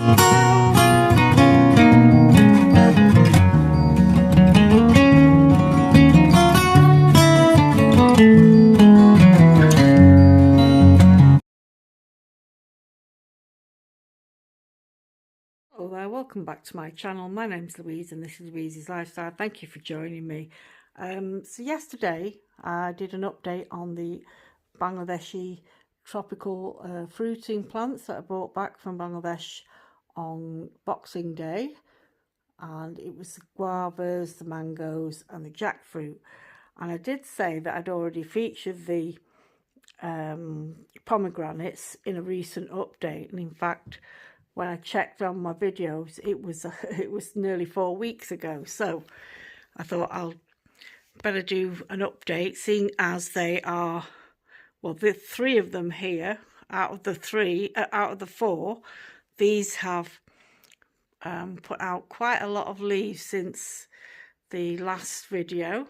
Hello there, welcome back to my channel. My name's Louise and this is Louise's Lifestyle. Thank you for joining me. So yesterday I did an update on the Bangladeshi tropical fruiting plants that I brought back from Bangladesh on Boxing Day, and it was the guavas, the mangoes and the jackfruit. And I did say that I'd already featured the pomegranates in a recent update, and in fact when I checked on my videos, it was nearly 4 weeks ago. So I thought I'll better do an update, seeing as they are, well, the 3 of them here out of the 4, these have put out quite a lot of leaves since the last video.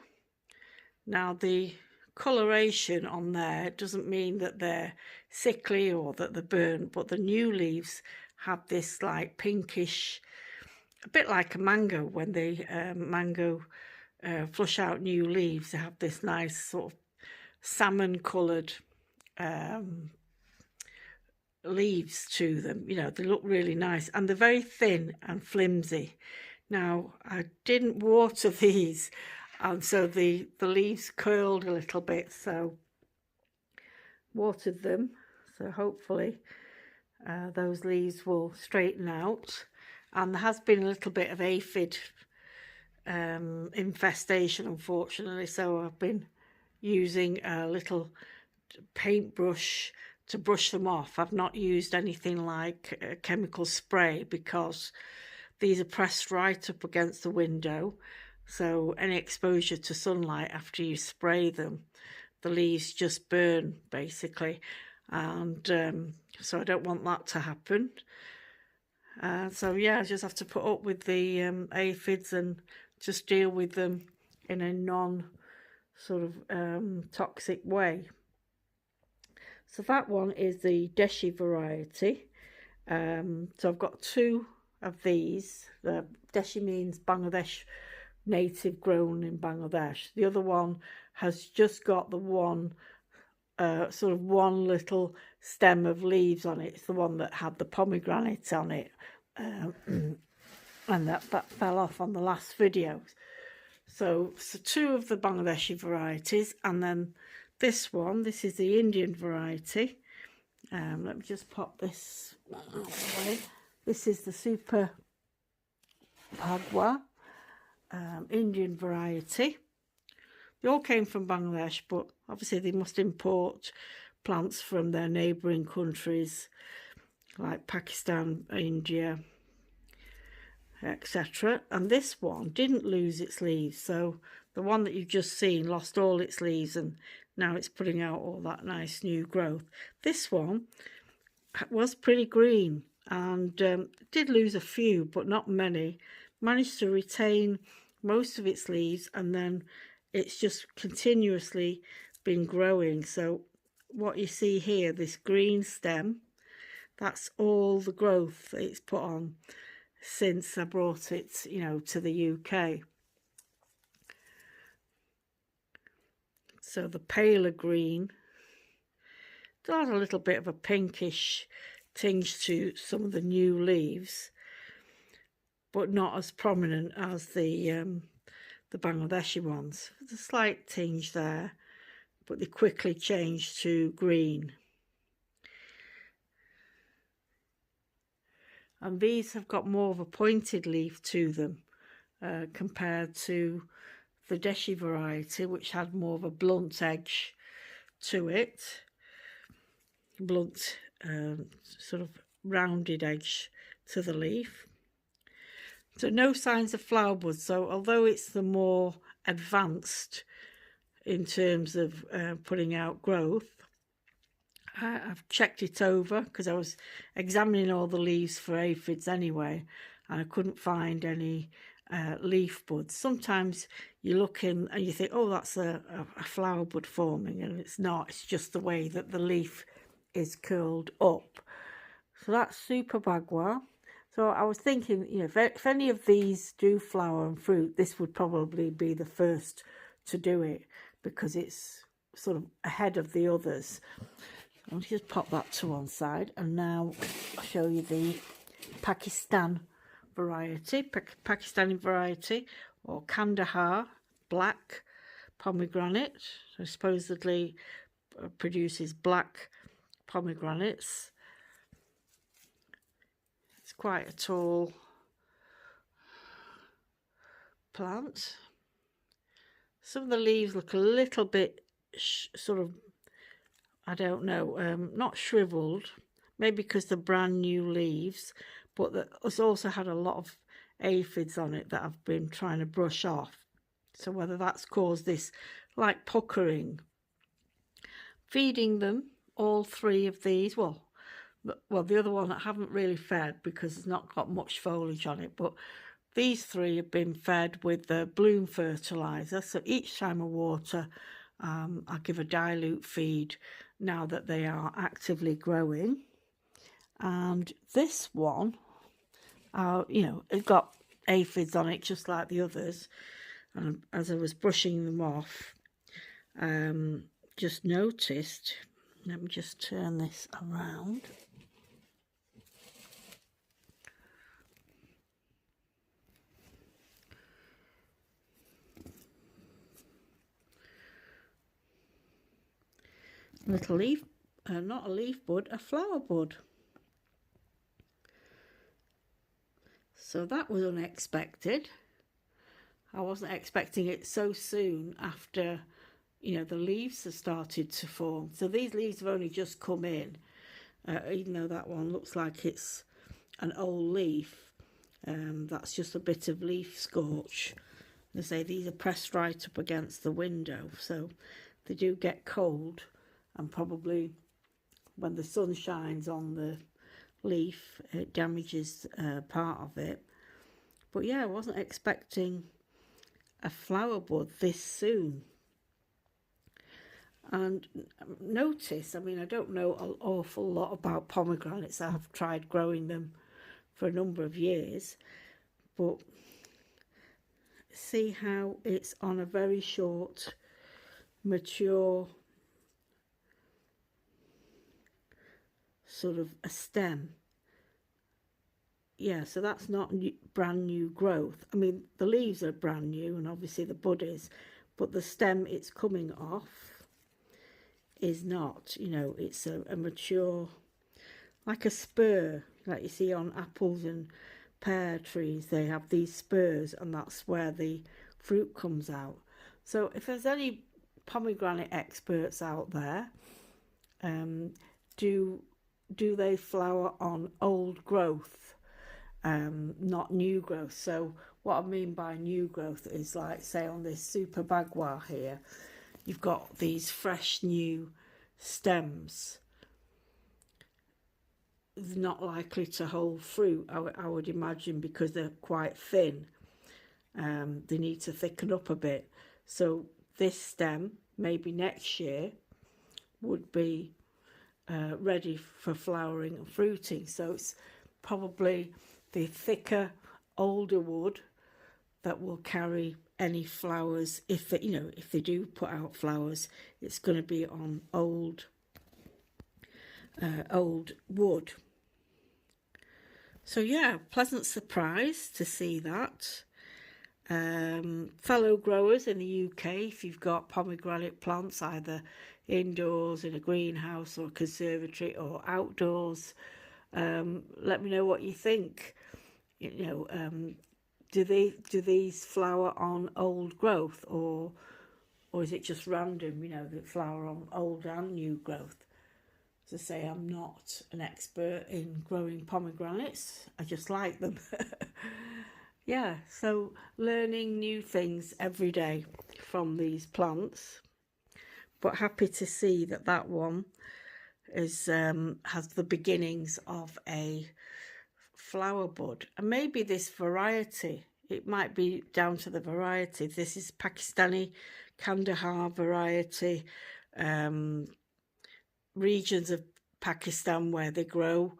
Now the coloration on there doesn't mean that they're sickly or that they're burnt, but the new leaves have this like pinkish, a bit like a mango. When the mango flush out new leaves, they have this nice sort of salmon coloured leaves to them. You know, they look really nice and they're very thin and flimsy. Now I didn't water these, and so the leaves curled a little bit, so watered them, so hopefully those leaves will straighten out. And there has been a little bit of aphid infestation, unfortunately, so I've been using a little paintbrush to brush them off. I've not used anything like a chemical spray because these are pressed right up against the window, so any exposure to sunlight after you spray them, the leaves just burn basically, and so I don't want that to happen. So yeah, I just have to put up with the aphids and just deal with them in a non sort of toxic way. So that one is the Deshi variety. So I've got 2 of these. The Deshi means Bangladesh, native, grown in Bangladesh. The other one has just got the one sort of one little stem of leaves on it. It's the one that had the pomegranate on it, and that fell off on the last video. So 2 of the Bangladeshi varieties, and then this one, this is the Indian variety. Let me just pop this away. This is the Super Pagwa Indian variety. They all came from Bangladesh, but obviously they must import plants from their neighbouring countries like Pakistan, India, etc. And this one didn't lose its leaves, so the one that you've just seen lost all its leaves and now it's putting out all that nice new growth. This one was pretty green and did lose a few, but not many. Managed to retain most of its leaves, and then it's just continuously been growing. So what you see here, this green stem, that's all the growth that it's put on since I brought it, you know, to the UK. So the paler green does a little bit of a pinkish tinge to some of the new leaves, but not as prominent as the Bangladeshi ones. There's a slight tinge there, but they quickly change to green. And these have got more of a pointed leaf to them compared to the Deshi variety, which had more of a blunt edge to it. Blunt, sort of rounded edge to the leaf. So no signs of flower buds. So although it's the more advanced in terms of putting out growth, I've checked it over because I was examining all the leaves for aphids anyway, and I couldn't find any leaf buds. Sometimes you look in and you think, oh, that's a flower bud forming, and it's not. It's just the way that the leaf is curled up. So that's Super Bagua. So I was thinking, you know, if any of these do flower and fruit, this would probably be the first to do it because it's sort of ahead of the others. I'll just pop that to one side, and now I'll show you the Pakistani variety, or Kandahar black pomegranate. So supposedly produces black pomegranates. It's quite a tall plant. Some of the leaves look a little bit sort of, I don't know, not shriveled, maybe because they're brand new leaves, but it's also had a lot of aphids on it that I've been trying to brush off. So whether that's caused this like puckering. Feeding them, all three of these, well, the other one I haven't really fed because it's not got much foliage on it, but these three have been fed with the bloom fertiliser. So each time I water, I give a dilute feed now that they are actively growing. And this one, you know, it's got aphids on it just like the others. And as I was brushing them off, just noticed, let me just turn this around. Little leaf, not a leaf bud, a flower bud. So that was unexpected. I wasn't expecting it so soon after, you know, the leaves have started to form. So these leaves have only just come in, even though that one looks like it's an old leaf. That's just a bit of leaf scorch. They say these are pressed right up against the window, so they do get cold, and probably when the sun shines on the leaf, it damages part of it. But yeah, I wasn't expecting a flower bud this soon. And notice, I mean, I don't know an awful lot about pomegranates. I have tried growing them for a number of years, but see how it's on a very short, mature sort of a stem. Yeah, so that's not brand new growth. I mean, the leaves are brand new, and obviously the bud is, but the stem it's coming off is not. You know, it's a mature, like a spur, like you see on apples and pear trees. They have these spurs, and that's where the fruit comes out. So if there's any pomegranate experts out there, do they flower on old growth, not new growth? So what I mean by new growth is, like, say on this super bagua here, you've got these fresh new stems. They're not likely to hold fruit, I would imagine, because they're quite thin. They need to thicken up a bit. So this stem, maybe next year, would be ready for flowering and fruiting. So it's probably the thicker, older wood that will carry any flowers. If they, you know, if they do put out flowers, it's going to be on old wood. So yeah, pleasant surprise to see that. Fellow growers in the UK, if you've got pomegranate plants either indoors in a greenhouse or conservatory or outdoors, let me know what you think. You know, do these flower on old growth, or is it just random, you know, that flower on old and new growth? To say, I'm not an expert in growing pomegranates, I just like them. Yeah, so learning new things every day from these plants, but happy to see that one is has the beginnings of a flower bud. And maybe this variety, it might be down to the variety. This is Pakistani Kandahar variety, regions of Pakistan where they grow,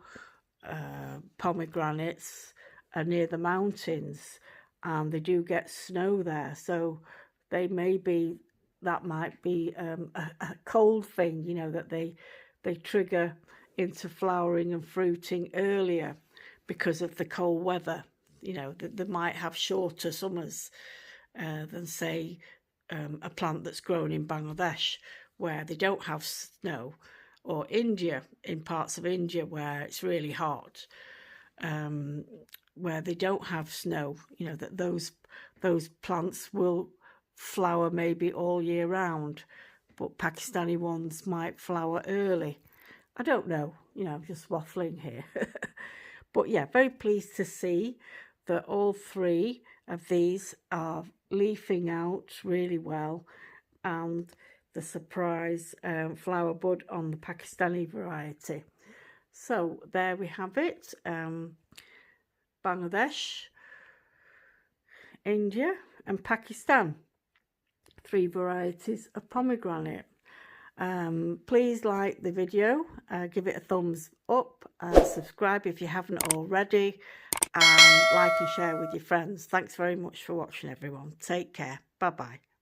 pomegranates are near the mountains, and they do get snow there, so they may be, that might be a cold thing, you know, that they trigger into flowering and fruiting earlier because of the cold weather. You know, they might have shorter summers than, say, a plant that's grown in Bangladesh where they don't have snow, or India, in parts of India where it's really hot, where they don't have snow. You know, that those plants will flower maybe all year round, but Pakistani ones might flower early. I don't know, you know, I'm just waffling here. But yeah, very pleased to see that all three of these are leafing out really well, and the surprise flower bud on the Pakistani variety. So there we have it. Bangladesh, India and Pakistan, 3 varieties of pomegranate. Please like the video, give it a thumbs up, subscribe if you haven't already, and like and share with your friends. Thanks very much for watching, everyone. Take care. Bye bye.